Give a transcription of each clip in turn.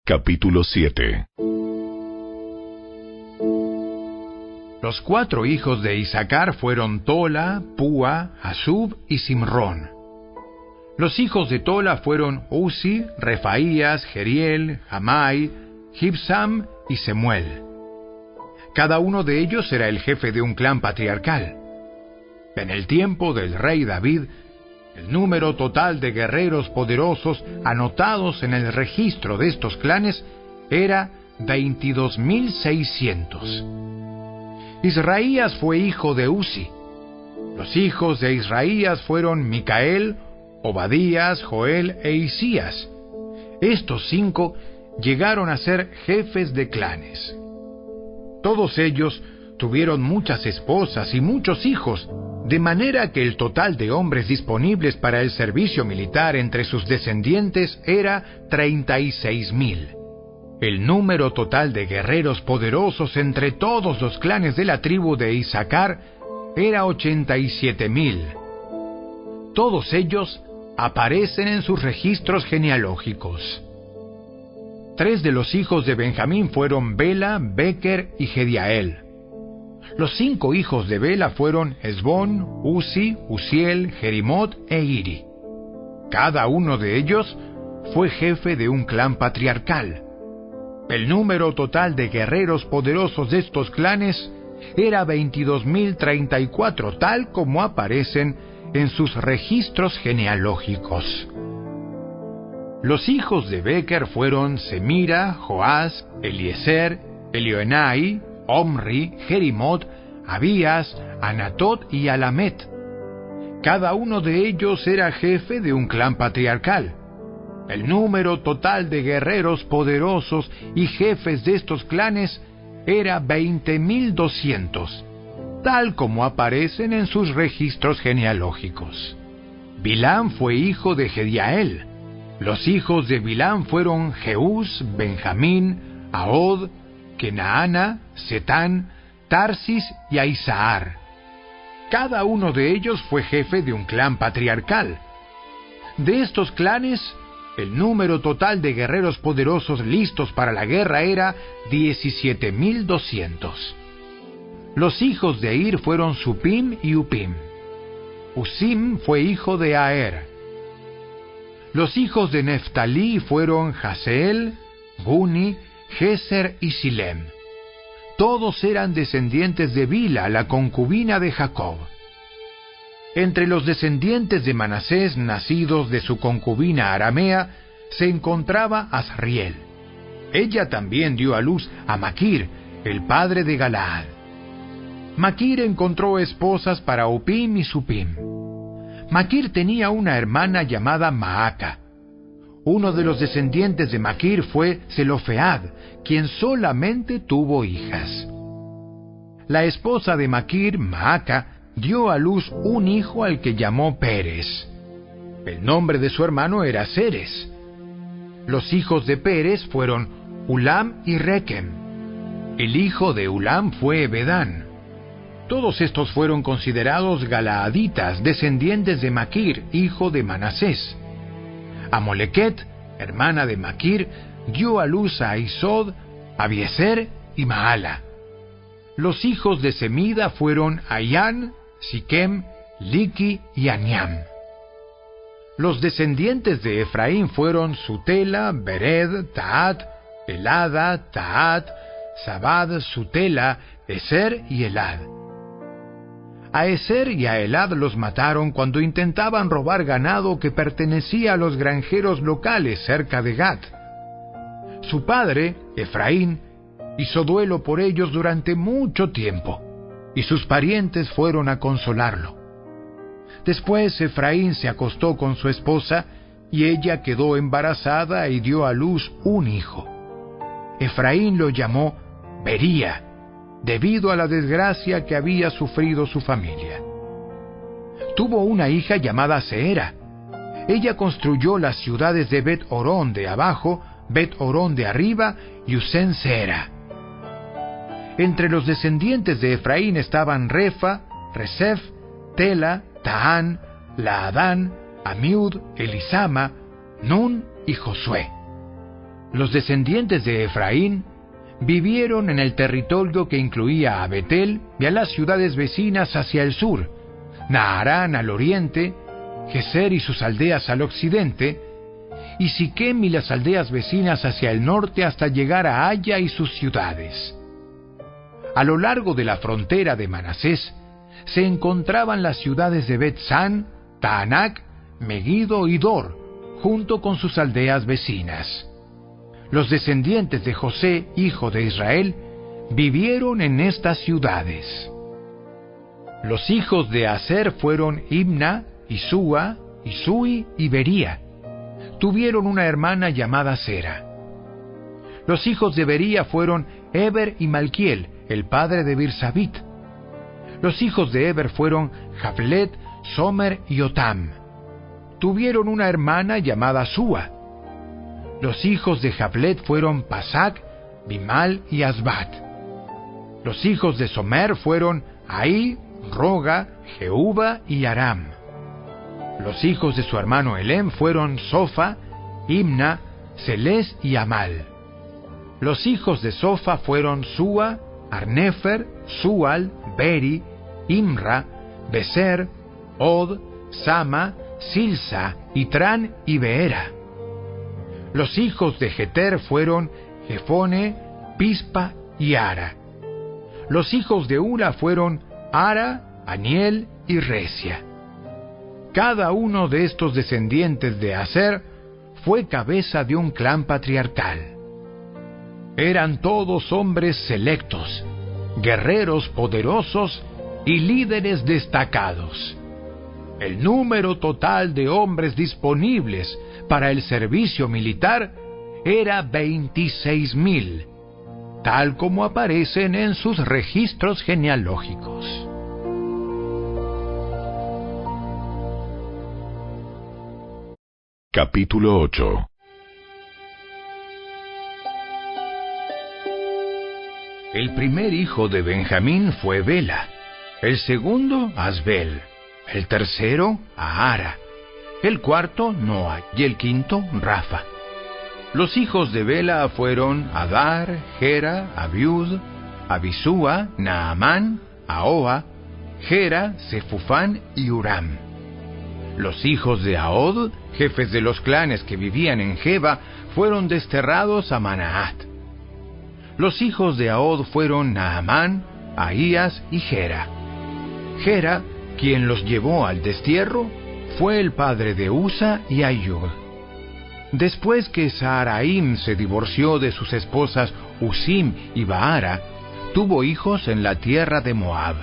Capítulo 7. Los 4 hijos de Isacar fueron Tola, Púa, Asub y Simrón. Los hijos de Tola fueron Uzi, Refaías, Jeriel, Jamai, Gibsam y Semuel. Cada uno de ellos era el jefe de un clan patriarcal. En el tiempo del rey David, el número total de guerreros poderosos anotados en el registro de estos clanes era 22.600. Israías fue hijo de Uzi. Los hijos de Israías fueron Micael, Obadías, Joel e Isías. Estos 5 llegaron a ser jefes de clanes. Todos ellos tuvieron muchas esposas y muchos hijos, de manera que el total de hombres disponibles para el servicio militar entre sus descendientes era 36.000. El número total de guerreros poderosos entre todos los clanes de la tribu de Isacar era 87.000. Todos ellos aparecen en sus registros genealógicos. 3 de los hijos de Benjamín fueron Bela, Beker y Gediael. Los 5 hijos de Bela fueron Esbón, Uzi, Uziel, Jerimot e Iri. Cada uno de ellos fue jefe de un clan patriarcal. El número total de guerreros poderosos de estos clanes era 22.034, tal como aparecen en sus registros genealógicos. Los hijos de Beker fueron Semira, Joás, Eliezer, Elioenai, Omri, Jerimot, Abías, Anatot y Alamet. Cada uno de ellos era jefe de un clan patriarcal. El número total de guerreros poderosos y jefes de estos clanes era 20.200, tal como aparecen en sus registros genealógicos. Bilám fue hijo de Gediael. Los hijos de Bilám fueron Jeús, Benjamín, Ahod, Kenaana, Setán, Tarsis y Aizahar. Cada uno de ellos fue jefe de un clan patriarcal. De estos clanes, el número total de guerreros poderosos listos para la guerra era 17.200. Los hijos de Ir fueron Supim y Upim. Usim fue hijo de Aer. Los hijos de Neftalí fueron Jaseel, Guni, Geser y Silem. Todos eran descendientes de Bila, la concubina de Jacob. Entre los descendientes de Manasés, nacidos de su concubina aramea, se encontraba Asriel. Ella también dio a luz a Maquir, el padre de Galaad. Maquir encontró esposas para Upim y Supim. Maquir tenía una hermana llamada Maaca. Uno de los descendientes de Maquir fue Zelofead, quien solamente tuvo hijas. La esposa de Maquir, Maaca, dio a luz un hijo al que llamó Pérez. El nombre de su hermano era Ceres. Los hijos de Pérez fueron Ulam y Rekem. El hijo de Ulam fue Ebedán. Todos estos fueron considerados galaaditas, descendientes de Maquir, hijo de Manasés. Amolequet, hermana de Maquir, dio a luz a Isod, Abiezer y Maala. Los hijos de Semida fueron Ayán, Siquem, Liki y Aniam. Los descendientes de Efraín fueron Sutela, Bered, Taat, Elada, Taat, Zabad, Sutela, Eser y Elad. A Eser y a Elad los mataron cuando intentaban robar ganado que pertenecía a los granjeros locales cerca de Gat. Su padre, Efraín, hizo duelo por ellos durante mucho tiempo, y sus parientes fueron a consolarlo. Después Efraín se acostó con su esposa, y ella quedó embarazada y dio a luz un hijo. Efraín lo llamó Bería, debido a la desgracia que había sufrido su familia. Tuvo una hija llamada Seera. Ella construyó las ciudades de Bet-Orón de abajo, Bet-Orón de arriba y Usen-Seera. Entre los descendientes de Efraín estaban Refa, Resef, Tela, Tahán, Laadán, Amiud, Elisama, Nun y Josué. Los descendientes de Efraín vivieron en el territorio que incluía a Betel y a las ciudades vecinas hacia el sur, Naharán al oriente, Geser y sus aldeas al occidente, y Siquem y las aldeas vecinas hacia el norte hasta llegar a Aya y sus ciudades. A lo largo de la frontera de Manasés se encontraban las ciudades de Bet-San, Taanac, Megiddo y Dor, junto con sus aldeas vecinas. Los descendientes de José, hijo de Israel, vivieron en estas ciudades. Los hijos de Aser fueron Imna, Isúa, Isui y Bería. Tuvieron una hermana llamada Sera. Los hijos de Bería fueron Eber y Malquiel, el padre de Birsabit. Los hijos de Eber fueron Jaflet, Somer y Otam. Tuvieron una hermana llamada Súa. Los hijos de Jaflet fueron Pasac, Bimal y Asbat. Los hijos de Somer fueron Ahí, Roga, Jehuba y Aram. Los hijos de su hermano Elem fueron Sofa, Imna, Celés y Amal. Los hijos de Sofa fueron Súa, Arnefer, Sual, Beri, Imra, Beser, Od, Sama, Silsa, Itrán y Beera. Los hijos de Jeter fueron Jefone, Pispa y Ara. Los hijos de Ura fueron Ara, Aniel y Resia. Cada uno de estos descendientes de Aser fue cabeza de un clan patriarcal. Eran todos hombres selectos, guerreros poderosos y líderes destacados. El número total de hombres disponibles para el servicio militar era 26,000, tal como aparecen en sus registros genealógicos. Capítulo 8. El primer hijo de Benjamín fue Bela, el segundo Asbel, el tercero Ahara, el cuarto Noa y el quinto Rafa. Los hijos de Bela fueron Adar, Gera, Abiud, Abisúa, Naamán, Ahoa, Gera, Sefufán y Uram. Los hijos de Ahod, jefes de los clanes que vivían en Geba, fueron desterrados a Manaat. Los hijos de Ahod fueron Naamán, Ahías y Gera. Gera, quien los llevó al destierro, fue el padre de Usa y Ayud. Después que Saharaim se divorció de sus esposas Usim y Baara, tuvo hijos en la tierra de Moab.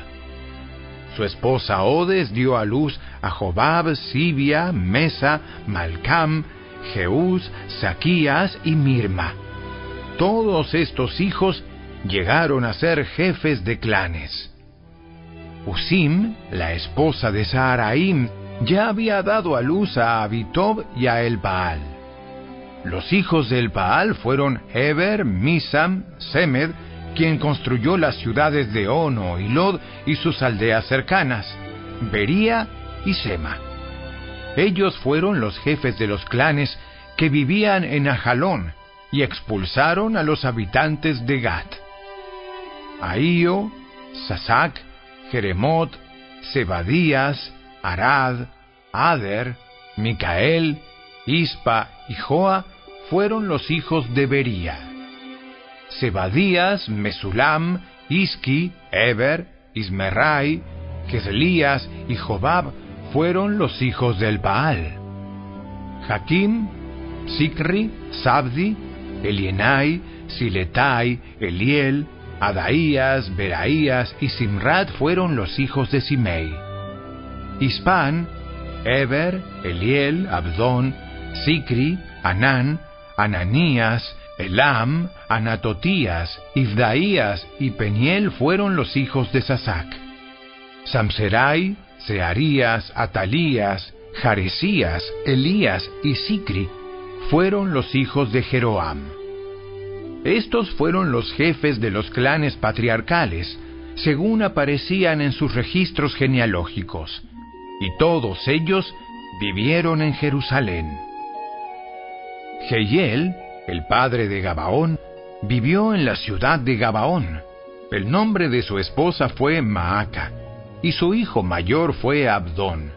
Su esposa Odes dio a luz a Jobab, Sibia, Mesa, Malcam, Jeús, Saquías y Mirma. Todos estos hijos llegaron a ser jefes de clanes. Usim, la esposa de Saharaim, ya había dado a luz a Abitob y a Elbaal. Los hijos de Elbaal fueron Heber, Misam, Semed, quien construyó las ciudades de Ono y Lod y sus aldeas cercanas, Bería y Sema. Ellos fueron los jefes de los clanes que vivían en Ajalón y expulsaron a los habitantes de Gat. Ahío, Sasac, Jeremot, Zebadías, Arad, Ader, Micael, Ispa y Joa fueron los hijos de Bería. Zebadías, Mesulam, Isqui, Eber, Ismerai, Queslías y Jobab fueron los hijos del Baal. Jaquim, Sicri, Sabdi, Elienai, Siletai, Eliel, Adaías, Beraías y Simrat fueron los hijos de Simei. Ispan, Eber, Eliel, Abdón, Sicri, Anán, Ananías, Elam, Anatotías, Ifdaías y Peniel fueron los hijos de Sasac. Samserai, Searías, Atalías, Jaresías, Elías y Sicri fueron los hijos de Jeroam. Estos fueron los jefes de los clanes patriarcales, según aparecían en sus registros genealógicos, y todos ellos vivieron en Jerusalén. Jehiel, el padre de Gabaón, vivió en la ciudad de Gabaón. El nombre de su esposa fue Maaca, y su hijo mayor fue Abdón.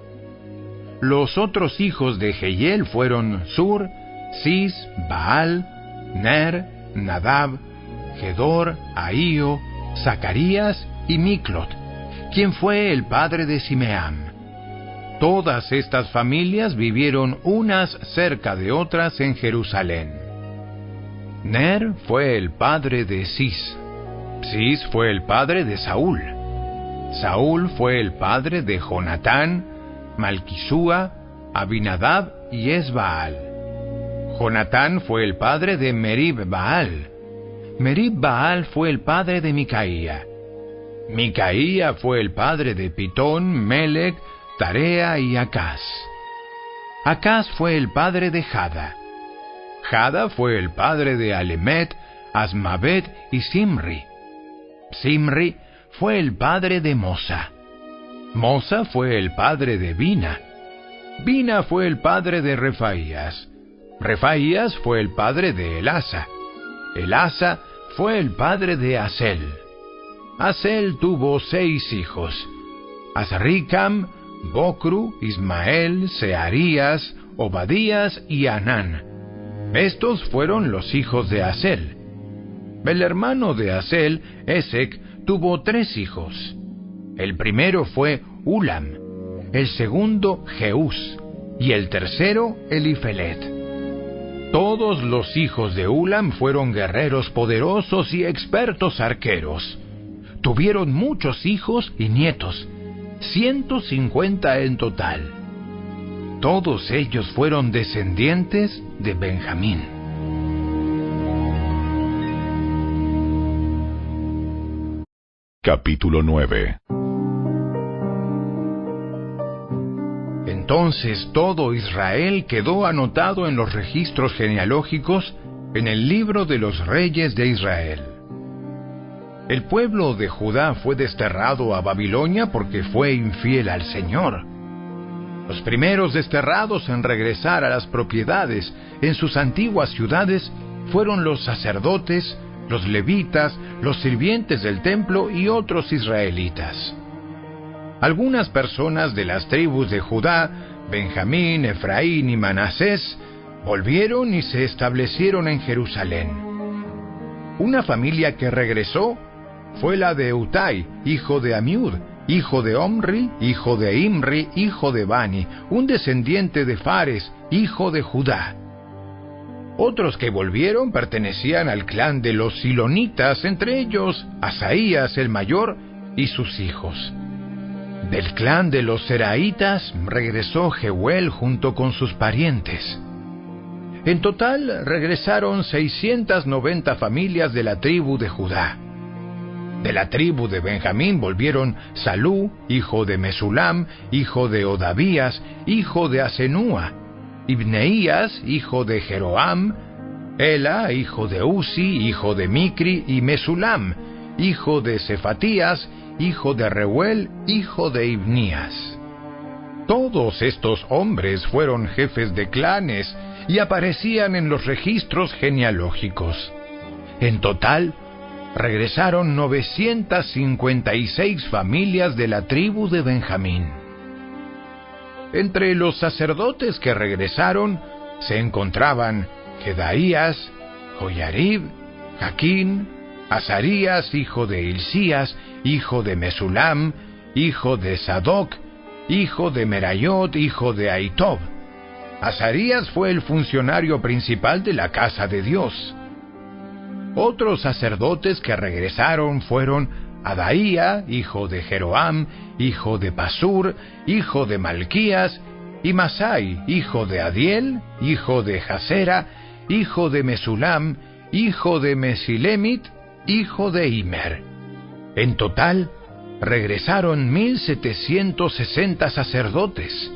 Los otros hijos de Jehiel fueron Sur, Cis, Baal, Ner, Nadab, Gedor, Ahío, Zacarías y Miclot, quien fue el padre de Simeam. Todas estas familias vivieron unas cerca de otras en Jerusalén. Ner fue el padre de Cis. Cis fue el padre de Saúl. Saúl fue el padre de Jonatán, Malquisúa, Abinadab y Esbaal. Jonatán fue el padre de Merib-Baal. Merib-Baal fue el padre de Micaía. Micaía fue el padre de Pitón, Melec, Tarea y Acaz. Acaz fue el padre de Jada. Jada fue el padre de Alemet, Asmavet y Simri. Simri fue el padre de Mosa. Mosa fue el padre de Bina. Bina fue el padre de Refaías. Refaías fue el padre de Elasa. Elasa fue el padre de Asel. Asel tuvo 6 hijos: Azricam, Bocru, Ismael, Searías, Obadías y Anán. Estos fueron los hijos de Asel. El hermano de Asel, Esec, tuvo 3 hijos. El primero fue Ulam, el segundo Jeús, y el tercero Elifelet. Todos los hijos de Ulam fueron guerreros poderosos y expertos arqueros. Tuvieron muchos hijos y nietos, 150 en total. Todos ellos fueron descendientes de Benjamín. Capítulo 9. Entonces todo Israel quedó anotado en los registros genealógicos en el libro de los reyes de Israel. El pueblo de Judá fue desterrado a Babilonia porque fue infiel al Señor. Los primeros desterrados en regresar a las propiedades en sus antiguas ciudades fueron los sacerdotes, los levitas, los sirvientes del templo y otros israelitas. Algunas personas de las tribus de Judá, Benjamín, Efraín y Manasés, volvieron y se establecieron en Jerusalén. Una familia que regresó fue la de Utai, hijo de Amiud, hijo de Omri, hijo de Imri, hijo de Bani, un descendiente de Fares, hijo de Judá. Otros que volvieron pertenecían al clan de los Silonitas, entre ellos Asaías el mayor y sus hijos. Del clan de los Seraitas regresó Jehuel junto con sus parientes. En total regresaron 690 familias de la tribu de Judá. De la tribu de Benjamín volvieron Salú, hijo de Mesulam, hijo de Odavías, hijo de Asenúa, Ibneías, hijo de Jeroam, Ela, hijo de Uzi, hijo de Micri, y Mesulam, hijo de Cefatías, hijo de Reuel, hijo de Ibnías. Todos estos hombres fueron jefes de clanes y aparecían en los registros genealógicos. En total, regresaron 956 familias de la tribu de Benjamín. Entre los sacerdotes que regresaron se encontraban Jedaías, Joyarib, Jaquín, Azarías, hijo de Hilcías, hijo de Mesulam, hijo de Sadoc, hijo de Merayot, hijo de Ahitob. Azarías fue el funcionario principal de la casa de Dios. Otros sacerdotes que regresaron fueron Adaía, hijo de Jeroam, hijo de Pasur, hijo de Malquías, y Masai, hijo de Adiel, hijo de Jasera, hijo de Mesulam, hijo de Mesilemit, hijo de Imer. En total, regresaron 1760 sacerdotes.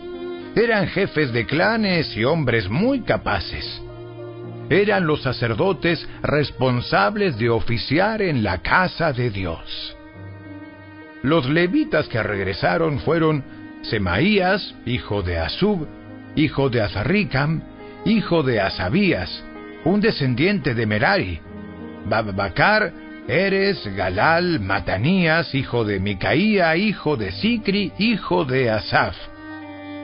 Eran jefes de clanes y hombres muy capaces. Eran los sacerdotes responsables de oficiar en la casa de Dios. Los levitas que regresaron fueron Semaías, hijo de Asub, hijo de Azarricam, hijo de Asabías, un descendiente de Merari. Bacar, Eres, Galal, Matanías, hijo de Micaía, hijo de Sicri, hijo de Asaf.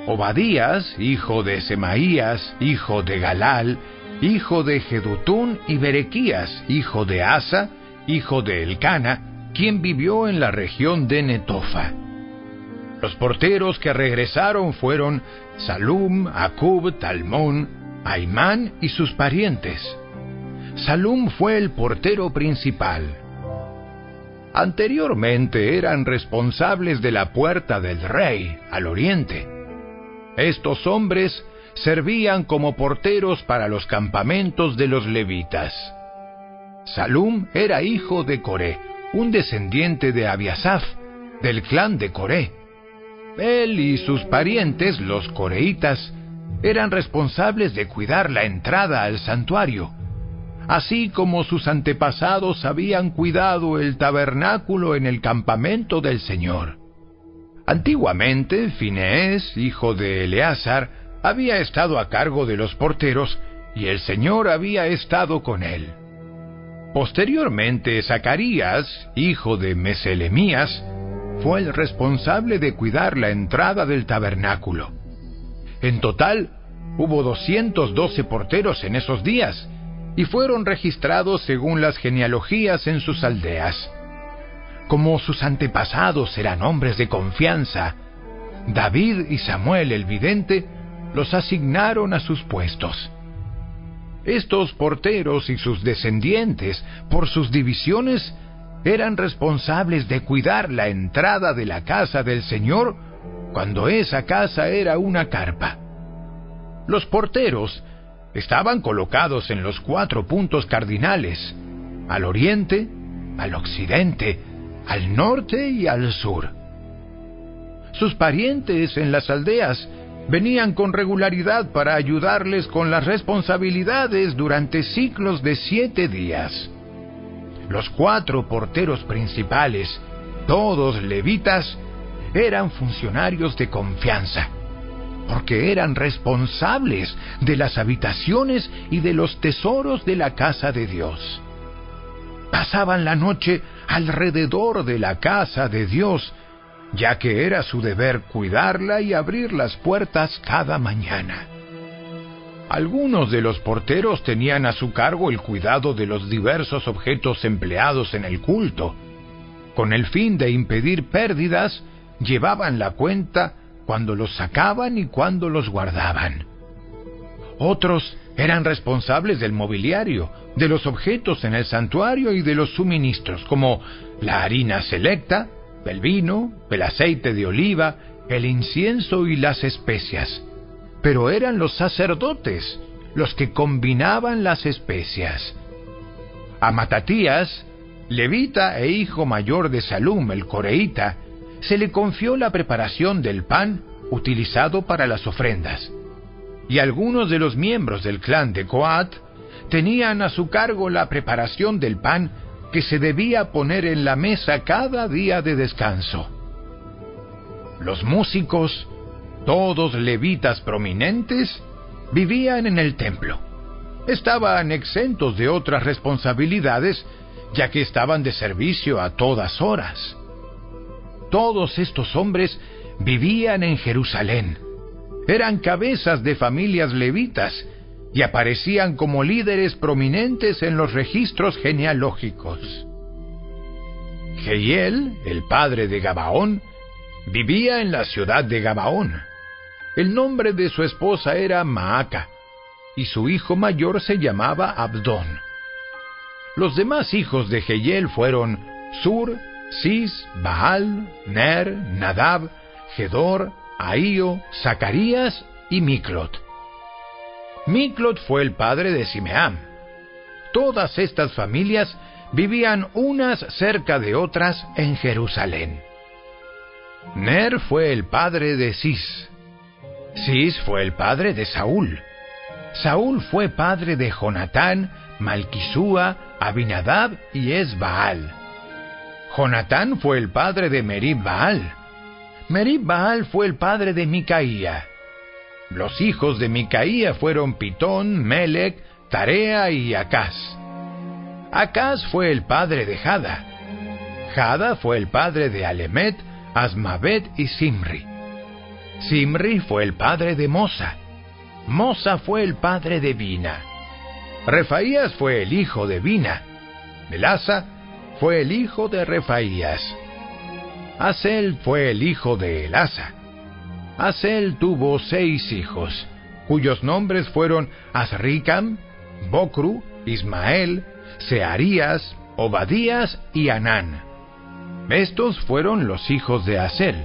Obadías, hijo de Semaías, hijo de Galal, hijo de Jedutún, y Berequías, hijo de Asa, hijo de Elcana, quien vivió en la región de Netofa. Los porteros que regresaron fueron Salum, Acub, Talmón, Aimán y sus parientes. Salum fue el portero principal. Anteriormente eran responsables de la puerta del rey, al oriente. Estos hombres servían como porteros para los campamentos de los levitas. Salum era hijo de Coré, un descendiente de Abiasaf, del clan de Coré. Él y sus parientes, los coreitas, eran responsables de cuidar la entrada al santuario, así como sus antepasados habían cuidado el tabernáculo en el campamento del Señor. Antiguamente, Fineés, hijo de Eleazar, había estado a cargo de los porteros y el Señor había estado con él. Posteriormente, Zacarías, hijo de Meselemías, fue el responsable de cuidar la entrada del tabernáculo. En total, hubo 212 porteros en esos días, y fueron registrados según las genealogías en sus aldeas. Como sus antepasados eran hombres de confianza, David y Samuel el vidente los asignaron a sus puestos. Estos porteros y sus descendientes, por sus divisiones, eran responsables de cuidar la entrada de la casa del Señor cuando esa casa era una carpa. Los porteros estaban colocados en los 4 puntos cardinales, al oriente, al occidente, al norte y al sur. Sus parientes en las aldeas venían con regularidad para ayudarles con las responsabilidades durante ciclos de 7 días. Los 4 porteros principales, todos levitas, eran funcionarios de confianza, porque eran responsables de las habitaciones y de los tesoros de la casa de Dios. Pasaban la noche alrededor de la casa de Dios, ya que era su deber cuidarla y abrir las puertas cada mañana. Algunos de los porteros tenían a su cargo el cuidado de los diversos objetos empleados en el culto. Con el fin de impedir pérdidas, llevaban la cuenta cuando los sacaban y cuando los guardaban. Otros eran responsables del mobiliario, de los objetos en el santuario y de los suministros, como la harina selecta, el vino, el aceite de oliva, el incienso y las especias. Pero eran los sacerdotes los que combinaban las especias. A Matatías, levita e hijo mayor de Salum el coreíta, se le confió la preparación del pan utilizado para las ofrendas, y algunos de los miembros del clan de Coat tenían a su cargo la preparación del pan que se debía poner en la mesa cada día de descanso. Los músicos, todos levitas prominentes, vivían en el templo. Estaban exentos de otras responsabilidades, ya que estaban de servicio a todas horas. Todos estos hombres vivían en Jerusalén. Eran cabezas de familias levitas y aparecían como líderes prominentes en los registros genealógicos. Jehiel, el padre de Gabaón, vivía en la ciudad de Gabaón. El nombre de su esposa era Maaca, y su hijo mayor se llamaba Abdón. Los demás hijos de Jehiel fueron Sur, Cis, Baal, Ner, Nadab, Gedor, Ahío, Zacarías y Miclot. Miclot fue el padre de Simeam. Todas estas familias vivían unas cerca de otras en Jerusalén. Ner fue el padre de Cis. Cis fue el padre de Saúl. Saúl fue padre de Jonatán, Malquisúa, Abinadab y Esbaal. Jonatán fue el padre de Merib Baal. Merib Baal fue el padre de Micaía. Los hijos de Micaía fueron Pitón, Melec, Tarea y Acaz. Acaz fue el padre de Jada. Jada fue el padre de Alemet, Asmavet y Simri. Simri fue el padre de Mosa. Mosa fue el padre de Bina. Refaías fue el hijo de Bina. Melasa fue el hijo de Refaías. Asel fue el hijo de Elasa. Asel tuvo 6 hijos, cuyos nombres fueron Azricam, Bocru, Ismael, Searías, Obadías y Anán. Estos fueron los hijos de Asel.